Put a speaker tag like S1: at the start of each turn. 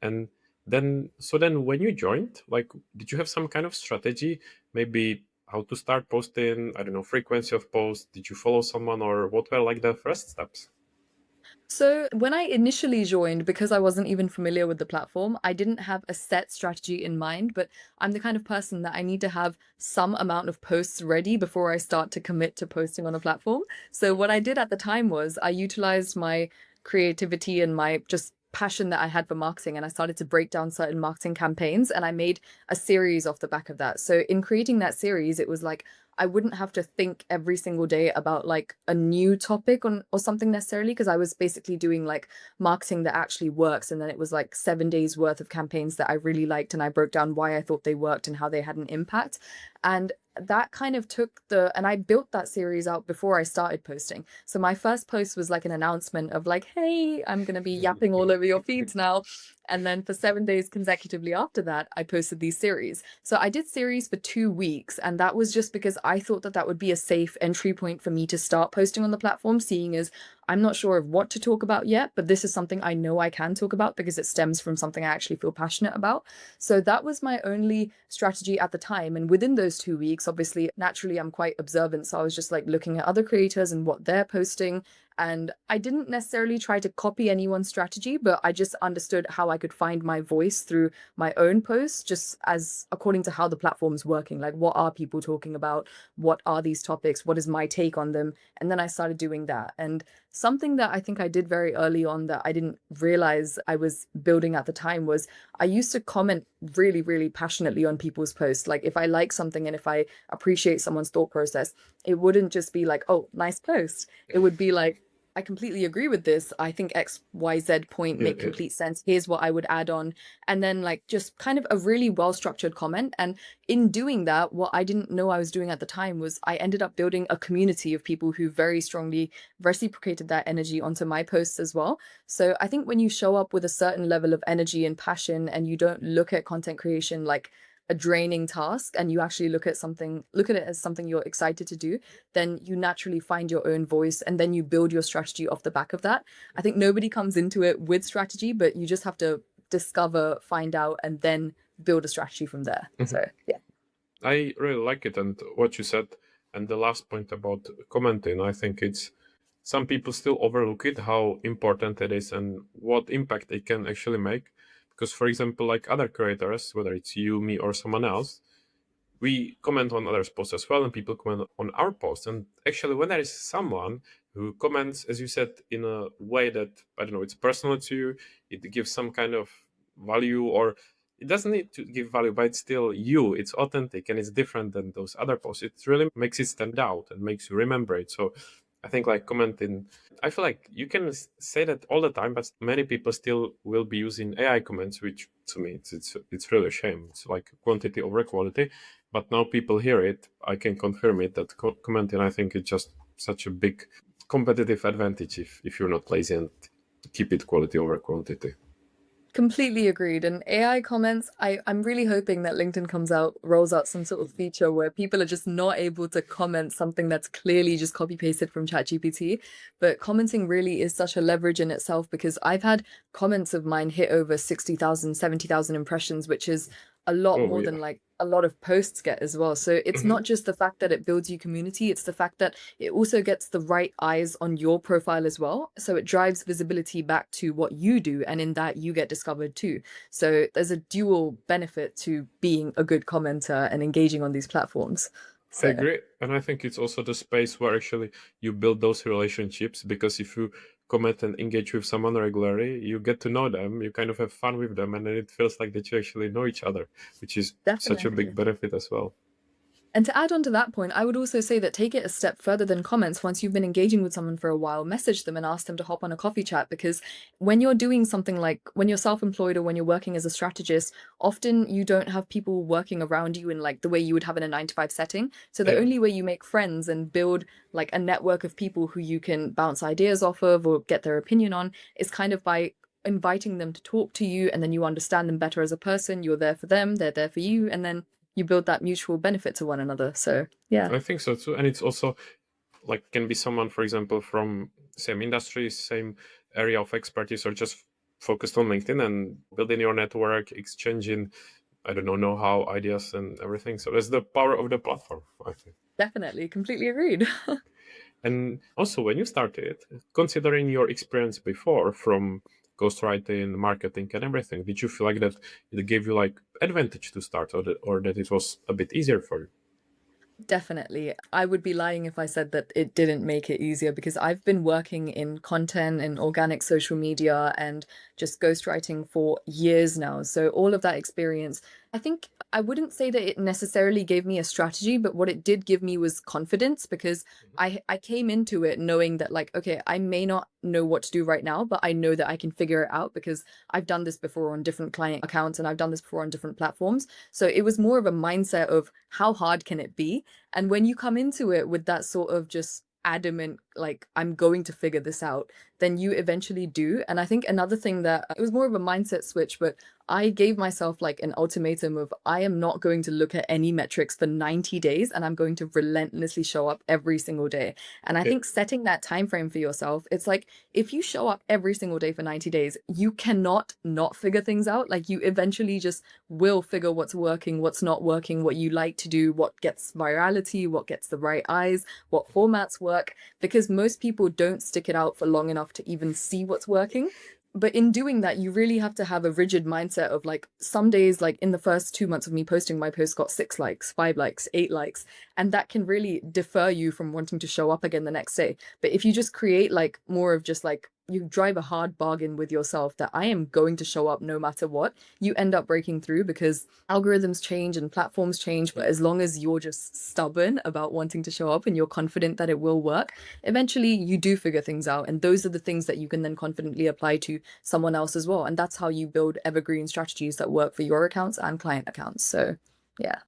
S1: And then when you joined, like, did you have some kind of strategy, maybe how to start posting, I don't know, frequency of posts? Did you follow someone, or what were like the first steps?
S2: So when I initially joined, because I wasn't even familiar with the platform, I didn't have a set strategy in mind, but I'm the kind of person that I need to have some amount of posts ready before I start to commit to posting on a platform. So what I did at the time was I utilized my creativity and my just passion that I had for marketing, and I started to break down certain marketing campaigns, and I made a series off the back of that. So in creating that series, it was like I wouldn't have to think every single day about like a new topic on or something necessarily, because I was basically doing like marketing that actually works. And then it was like 7 days worth of campaigns that I really liked, and I broke down why I thought they worked and how they had an impact. And that kind of took and I built that series out before I started posting. So my first post was like an announcement of like, hey, I'm going to be yapping all over your feeds now. And then for 7 days consecutively after that, I posted these series. So I did series for 2 weeks, and that was just because I thought that that would be a safe entry point for me to start posting on the platform, seeing as I'm not sure of what to talk about yet, but this is something I know I can talk about because it stems from something I actually feel passionate about. So that was my only strategy at the time. And within those 2 weeks, obviously, naturally, I'm quite observant. So I was just like looking at other creators and what they're posting. And I didn't necessarily try to copy anyone's strategy, but I just understood how I could find my voice through my own posts, just as according to how the platform's working. Like, what are people talking about? What are these topics? What is my take on them? And then I started doing that. And something that I think I did very early on that I didn't realize I was building at the time was I used to comment really, really passionately on people's posts. Like, if I like something and if I appreciate someone's thought process, it wouldn't just be like, oh, nice post. It would be like, I completely agree with this. I think XYZ point
S1: Yeah,
S2: make
S1: yeah.
S2: complete sense. Here's what I would add on. And then like just kind of a really well structured comment. And in doing that, what I didn't know I was doing at the time was I ended up building a community of people who very strongly reciprocated that energy onto my posts as well. So I think when you show up with a certain level of energy and passion, and you don't look at content creation like a draining task, and you actually look at it as something you're excited to do, then you naturally find your own voice, and then you build your strategy off the back of that. I think nobody comes into it with strategy, but you just have to discover, find out, and then build a strategy from there.
S1: Mhm.
S2: So yeah.
S1: I really like it, and what you said, and the last point about commenting, I think it's some people still overlook it, how important it is and what impact it can actually make. Because, for example, like other creators, whether it's you, me, or someone else, we comment on others' posts as well, and people comment on our posts. And actually, when there is someone who comments, as you said, in a way that, I don't know, it's personal to you, it gives some kind of value, or it doesn't need to give value, but it's still you, it's authentic, and it's different than those other posts. It really makes it stand out and makes you remember it. So I think like commenting, I feel like you can say that all the time, but many people still will be using AI comments, which to me it's really a shame. It's like quantity over quality. But now people hear it, I can confirm it that commenting, I think, is just such a big competitive advantage if you're not lazy and keep it quality over quantity.
S2: Completely agreed. And AI comments, I'm really hoping that LinkedIn rolls out some sort of feature where people are just not able to comment something that's clearly just copy pasted from ChatGPT. But commenting really is such a leverage in itself, because I've had comments of mine hit over 60,000, 70,000 impressions, which is a lot
S1: Oh
S2: more
S1: yeah.
S2: than like a lot of posts get as well. So it's
S1: Mhm.
S2: not just the fact that it builds you community, it's the fact that it also gets the right eyes on your profile as well. So it drives visibility back to what you do, and in that you get discovered too. So there's a dual benefit to being a good commenter and engaging on these platforms.
S1: I
S2: So
S1: agree. And I think it's also the space where actually you build those relationships, because if you comment and engage with someone regularly, you get to know them, you kind of have fun with them, and then it feels like that you actually know each other, which is such a big
S2: definitely.
S1: benefit as well.
S2: And to add on to that point, I would also say that take it a step further than comments. Once you've been engaging with someone for a while, message them and ask them to hop on a coffee chat, because when you're doing something like when you're self-employed or when you're working as a strategist, often you don't have people working around you in like the way you would have in a 9 to 5 setting. So the
S1: Yeah.
S2: only way you make friends and build like a network of people who you can bounce ideas off of or get their opinion on is kind of by inviting them to talk to you, and then you understand them better as a person. You're there for them, they're there for you, and then you build that mutual benefit to one another. So yeah.
S1: I think so too. And it's also like can be someone, for example, from same industry, same area of expertise, or just focused on LinkedIn and building your network, exchanging, I don't know-how, ideas, and everything. So that's the power of the platform, I think.
S2: Definitely, completely agreed.
S1: And also, when you started, considering your experience before from ghostwriting, marketing, and everything, did you feel like that it gave you like advantage to start, or that it was a bit easier for you?
S2: Definitely. I would be lying if I said that it didn't make it easier because I've been working in content and organic social media and just ghostwriting for years now. So all of that experience, I think I wouldn't say that it necessarily gave me a strategy, but what it did give me was confidence because I came into it knowing that like, okay, I may not know what to do right now, but I know that I can figure it out because I've done this before on different client accounts and I've done this before on different platforms. So it was more of a mindset of how hard can it be? And when you come into it with that sort of just adamant, like, I'm going to figure this out, then you eventually do. And I think another thing that it was more of a mindset switch, but I gave myself like an ultimatum of I am not going to look at any metrics for 90 days and I'm going to relentlessly show up every single day. And I
S1: Okay.
S2: think setting that time frame for yourself, it's like if you show up every single day for 90 days, you cannot not figure things out. Like you eventually just will figure what's working, what's not working, what you like to do, what gets virality, what gets the right eyes, what formats work, because most people don't stick it out for long enough to even see what's working. But in doing that, you really have to have a rigid mindset of like some days, like in the first 2 months of me posting, my post got 6 likes, 5 likes, 8 likes, and that can really defer you from wanting to show up again the next day. But if you just create like more of just like you drive a hard bargain with yourself that I am going to show up no matter what, you end up breaking through because algorithms change and platforms change. But as long as you're just stubborn about wanting to show up and you're confident that it will work, eventually you do figure things out. And those are the things that you can then confidently apply to someone else as well. And that's how you build evergreen strategies that work for your accounts and client accounts. So, yeah.